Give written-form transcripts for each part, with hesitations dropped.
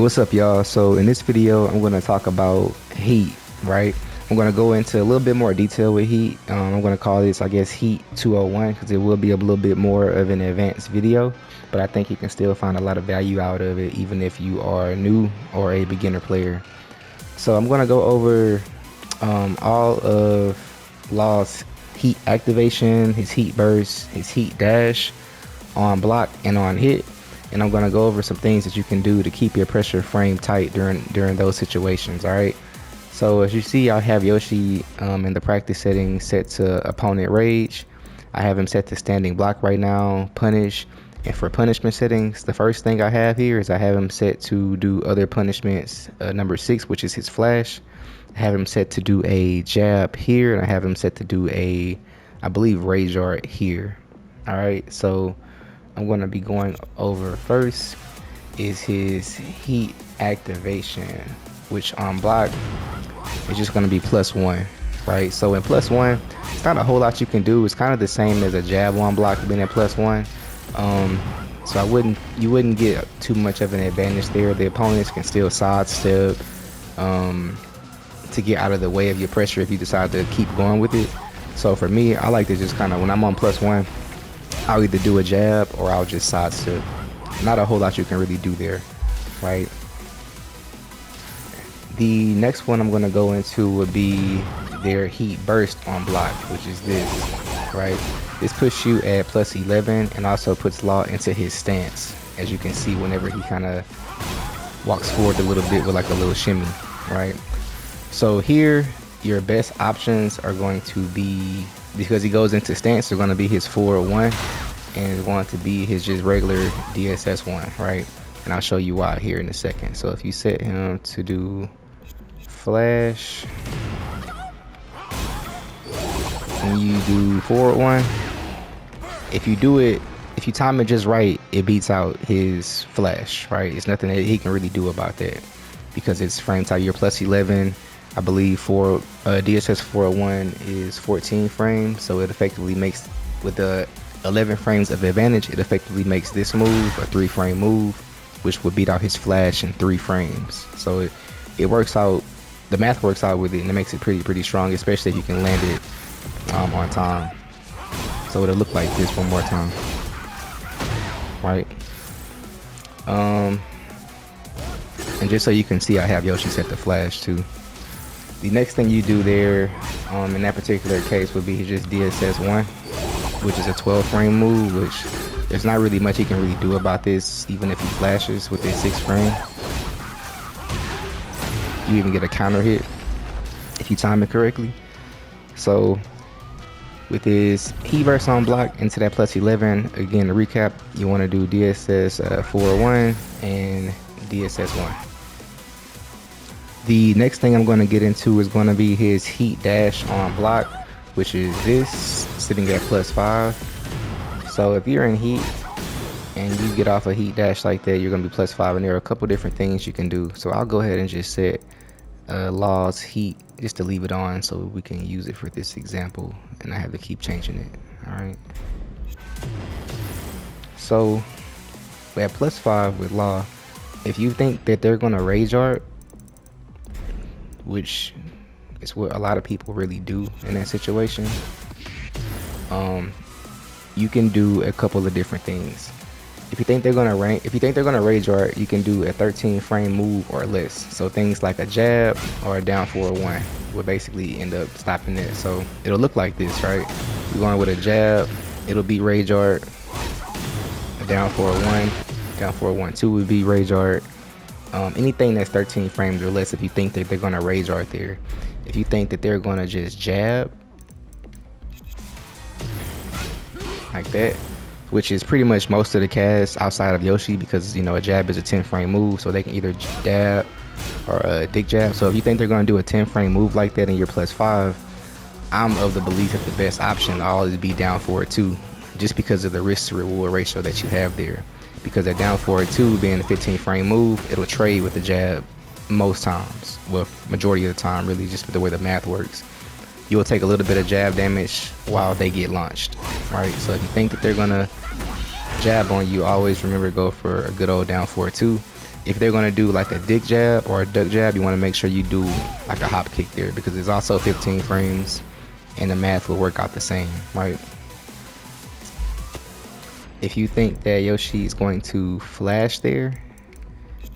What's up, y'all? So in this video, I'm going to talk about heat, right? I'm going to go into a little bit more detail with heat. I'm going to call this, I guess, heat 201 because it will be a little bit more of an advanced video, but I think you can still find a lot of value out of it, even if you are new or a beginner player. So I'm going to go over all of Law's heat activation, his heat burst, his heat dash on block and on hit. And I'm gonna go over some things that you can do to keep your pressure frame tight during those situations. All right. So as you see, I have Yoshi in the practice settings set to opponent rage. I have him set to standing block right now, punish. And for punishment settings, the first thing I have here is I have him set to do other punishments, number 6, which is his flash. I have him set to do a jab here, and I have him set to do a, I believe, rage art here. All right. So I'm going to be going over first is his heat activation, which on block is just going to be +1, right? So in +1, it's not a whole lot you can do. It's kind of the same as a jab on block being at +1. So you wouldn't get too much of an advantage there. The opponents can still sidestep to get out of the way of your pressure if you decide to keep going with it. So for me, I like to just kind of, when I'm on +1, I'll either do a jab or I'll just sidestep. Not a whole lot you can really do there, right? The next one I'm going to go into would be their heat burst on block, which is this, right? This puts you at +11 and also puts Law into his stance, as you can see whenever he kind of walks forward a little bit with like a little shimmy, right? So here, your best options are going to be, because he goes into stance, they're going to be his 401 and it's going to be his just regular DSS1, right? And I'll show you why here in a second. So if you set him to do flash and you do forward one, if you time it just right, it beats out his flash, right? It's nothing that he can really do about that because it's frame type. You're +11. I believe for DSS 401 is 14 frames, so it effectively makes, with the 11 frames of advantage, it effectively makes this move a 3-frame move, which would beat out his flash in 3 frames. So it works out, the math works out with it, and it makes it pretty strong, especially if you can land it on time. So it'll look like this one more time, right? And just so you can see, I have Yoshi set to flash too. The next thing you do there, in that particular case, would be just DSS1, which is a 12-frame move, which there's not really much he can really do about this, even if he flashes with this 6 frame. You even get a counter hit if you time it correctly. So with his heat burst on block into that +11, again, to recap, you want to do DSS 401 and DSS1. The next thing I'm going to get into is going to be his heat dash on block, which is this, sitting at +5. So if you're in heat and you get off a heat dash like that, you're going to be +5, and there are a couple different things you can do. So I'll go ahead and just set Law's heat just to leave it on so we can use it for this example, and I have to keep changing it. All right. So at +5 with Law, if you think that they're going to rage art, which is what a lot of people really do in that situation, you can do a couple of different things. If you think they're gonna rage art, you can do a 13-frame move or less. So things like a jab or a down 401 will basically end up stopping that. So it'll look like this, right? You're going with a jab, it'll be rage art. A down 401, down 412 would be rage art. Anything that's 13 frames or less, if you think that they're gonna rage art there. If you think that they're gonna just jab like that, which is pretty much most of the cast outside of Yoshi, because you know a jab is a 10-frame move, so they can either dab or a dick jab. So if you think they're gonna do a 10-frame move like that and you're +5, I'm of the belief that the best option will always be down forward 2, just because of the risk to reward ratio that you have there. Because that down forward 2 being a 15-frame move, it'll trade with the jab most times, well, majority of the time, really, just for the way the math works. You'll take a little bit of jab damage while they get launched, right? So if you think that they're gonna jab on you, always remember to go for a good old down 4-2. if they're gonna do like a dick jab or a duck jab, you want to make sure you do like a hop kick there, because it's also 15 frames and the math will work out the same, right? If you think that Yoshi is going to flash there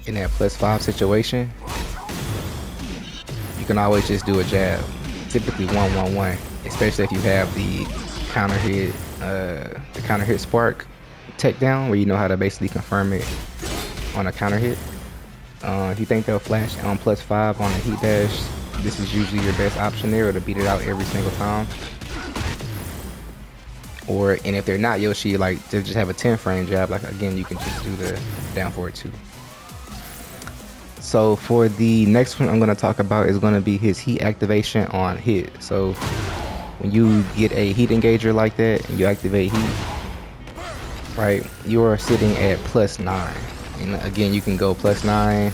in that +5 situation, you can always just do a jab, typically 1-1-1, especially if you have the counter hit spark takedown, where you know how to basically confirm it on a counter hit. If you think they'll flash on +5 on the heat dash, this is usually your best option there, or to beat it out every single time. And if they're not Yoshi, like they just have a 10 frame jab, like again, you can just do the down forward 2. So for the next one I'm going to talk about is going to be his heat activation on hit. So when you get a heat engager like that and you activate heat, right, you are sitting at +9. And again, you can go +9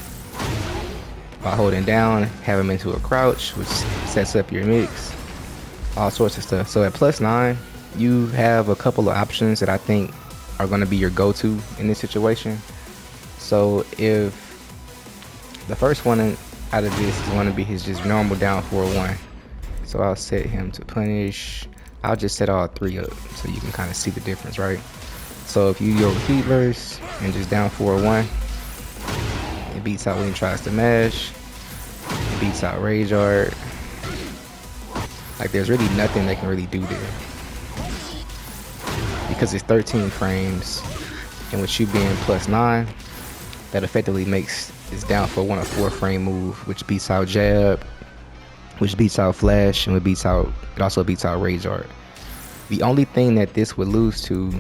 by holding down, have him into a crouch, which sets up your mix, all sorts of stuff. So at +9, you have a couple of options that I think are going to be your go-to in this situation. So if the first one out of this is going to be his just normal down 4-1, so I'll set him to punish. I'll just set all 3 up so you can kind of see the difference, right? So if you go heat burst and just down 4-1, it beats out when he tries to mash, it beats out rage art. Like there's really nothing they can really do there, because it's 13 frames, and with you being +9, that effectively makes this down for 1 a 4 frame move, which beats out jab, which beats out flash, and it also beats out rage art. The only thing that this would lose to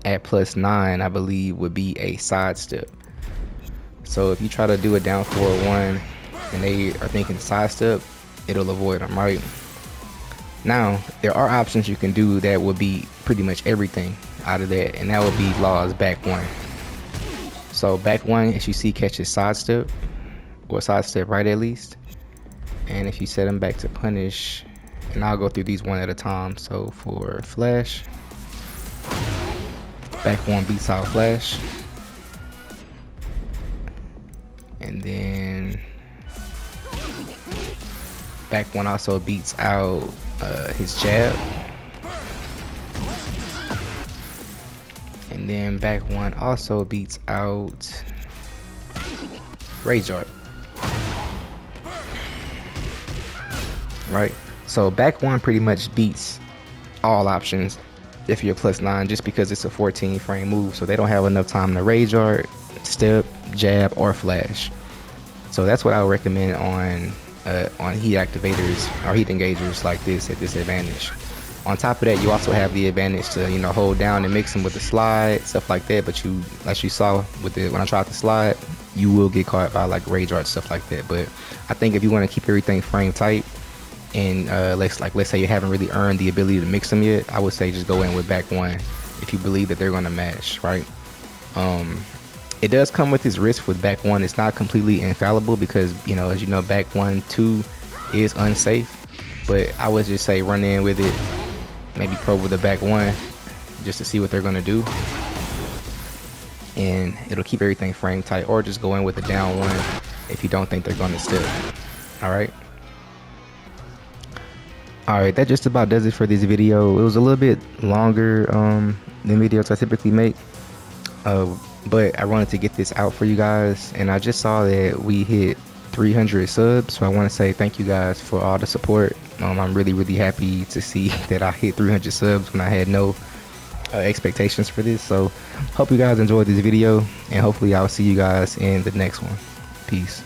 at +9, I believe, would be a sidestep. So if you try to do a down 4-1 and they are thinking sidestep, it'll avoid them, right? Now, there are options you can do that would be pretty much everything out of that, and that would be Law's back 1. So back 1, as you see, catches sidestep, or sidestep right at least. And if you set him back to punish, and I'll go through these one at a time. So for flash, back 1 beats out flash. And then back 1 also beats out his jab. And then back 1 also beats out rage art. Right? So back 1 pretty much beats all options if you're +9, just because it's a 14 frame move, so they don't have enough time to rage art, step, jab, or flash. So that's what I would recommend on heat activators or heat engagers like this at this advantage. On top of that, you also have the advantage to, you know, hold down and mix them with the slide, stuff like that. But you, like you saw with when I tried to slide, you will get caught by like rage art, stuff like that. But I think if you want to keep everything frame tight, and let's say you haven't really earned the ability to mix them yet, I would say just go in with back 1 if you believe that they're going to mash, right? It does come with its risk with back 1. It's not completely infallible because, you know, as you know, back 1, 2 is unsafe. But I would just say run in with it, maybe probe with the back 1 just to see what they're going to do. And it'll keep everything frame tight, or just go in with a down 1 if you don't think they're going to step. Alright, that just about does it for this video. It was a little bit longer than videos I typically make, but I wanted to get this out for you guys, and I just saw that we hit 300 subs, so I want to say thank you guys for all the support. I'm really happy to see that I hit 300 subs when I had no expectations for this. So hope you guys enjoyed this video, and hopefully I'll see you guys in the next one. Peace.